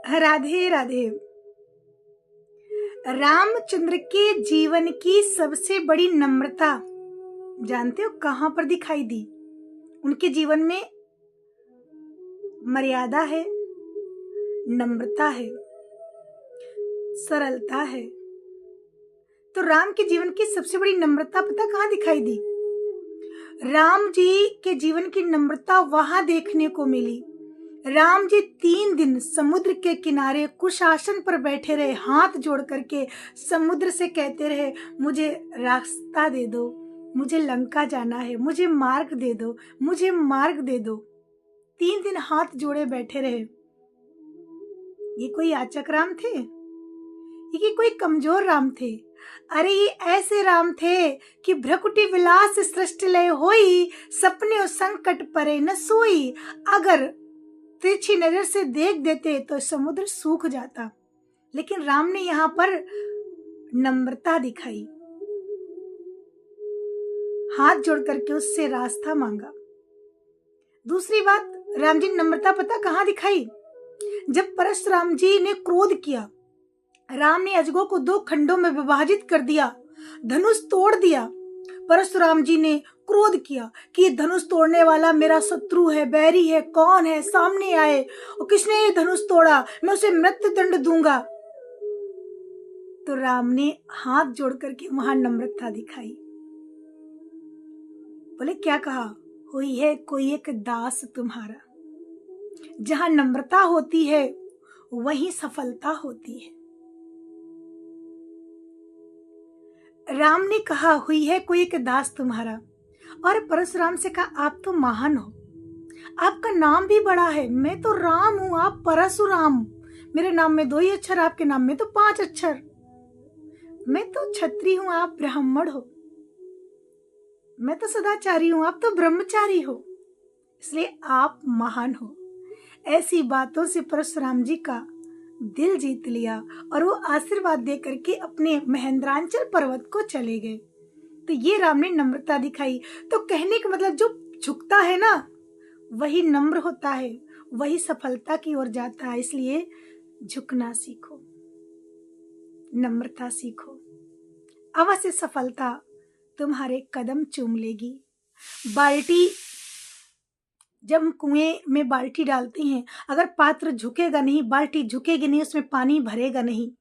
राधे राधे। रामचंद्र के जीवन की सबसे बड़ी नम्रता जानते हो कहां पर दिखाई दी? उनके जीवन में मर्यादा है, नम्रता है, सरलता है। तो राम के जीवन की सबसे बड़ी नम्रता पता कहां दिखाई दी? राम जी के जीवन की नम्रता वहां देखने को मिली। राम जी 3 दिन समुद्र के किनारे कुशासन पर बैठे रहे, हाथ जोड़ करके समुद्र से कहते रहे, मुझे रास्ता दे दो, मुझे लंका जाना है, मुझे मार्ग दे दो, मुझे मार्ग दे दो। 3 दिन हाथ जोड़े बैठे रहे। ये कोई याचक राम थे? ये कोई कमजोर राम थे? अरे ये ऐसे राम थे कि भ्रकुटी विलास सृष्टि लय होई, सपने संकट परे न सोई। अगर तिरछी नजर से देख देते तो समुद्र सूख जाता, लेकिन राम ने यहाँ पर नम्रता दिखाई, हाथ जोड़ करके उससे रास्ता मांगा। दूसरी बात, राम जी नम्रता पता कहाँ दिखाई? जब परशुराम जी ने क्रोध किया, राम ने अजगों को 2 खंडों में विभाजित कर दिया, धनुष तोड़ दिया। परशुराम जी ने क्रोध किया कि धनुष तोड़ने वाला मेरा शत्रु है, बैरी है, कौन है, सामने आए, और किसने ये धनुष तोड़ा, मैं उसे मृत्यु दंड दूंगा। तो राम ने हाथ जोड़ करके वहां नम्रता दिखाई। बोले क्या कहा? हुई है कोई एक दास तुम्हारा। जहां नम्रता होती है वहीं सफलता होती है। राम ने कहा हुई है कोई एक दास तुम्हारा, और परशुराम से कहा आप तो महान हो, आपका नाम भी बड़ा है, मैं तो राम हूं, आप परशुराम। मेरे नाम में 2 ही अक्षर, आपके नाम में तो 5 अक्षर। मैं तो क्षत्रिय हूं, आप ब्राह्मण हो। मैं तो सदाचारी हूं, आप तो ब्रह्मचारी हो, इसलिए आप महान हो। ऐसी बातों से परशुराम जी का दिल जीत लिया और वो आशीर्वाद दे करके अपने महेंद्रांचल पर्वत को चले गए। तो ये राम ने नम्रता दिखाई। तो कहने का मतलब जो झुकता है ना वही नम्र होता है, वही सफलता की ओर जाता है। इसलिए झुकना सीखो, नम्रता सीखो, अवश्य सफलता तुम्हारे कदम चूम लेगी। बाल्टी, जब हम कुएं में बाल्टी डालते हैं, अगर पात्र झुकेगा नहीं, बाल्टी झुकेगी नहीं, उसमें पानी भरेगा नहीं।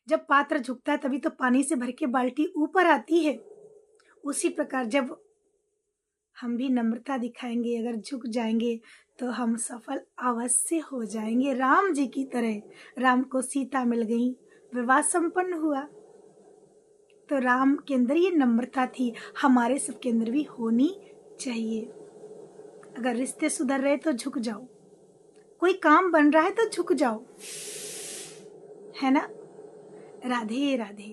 जब पात्र झुकता है तभी तो पानी से भर के बाल्टी ऊपर आती है। उसी प्रकार जब हम भी नम्रता दिखाएंगे, अगर झुक जाएंगे तो हम सफल अवश्य हो जाएंगे, राम जी की तरह। राम को सीता मिल गई, विवाह संपन्न हुआ। तो राम के अंदर ये नम्रता थी, हमारे सबके अंदर भी होनी चाहिए। अगर रिश्ते सुधर रहे तो झुक जाओ, कोई काम बन रहा है तो झुक जाओ, है ना। राधे राधे।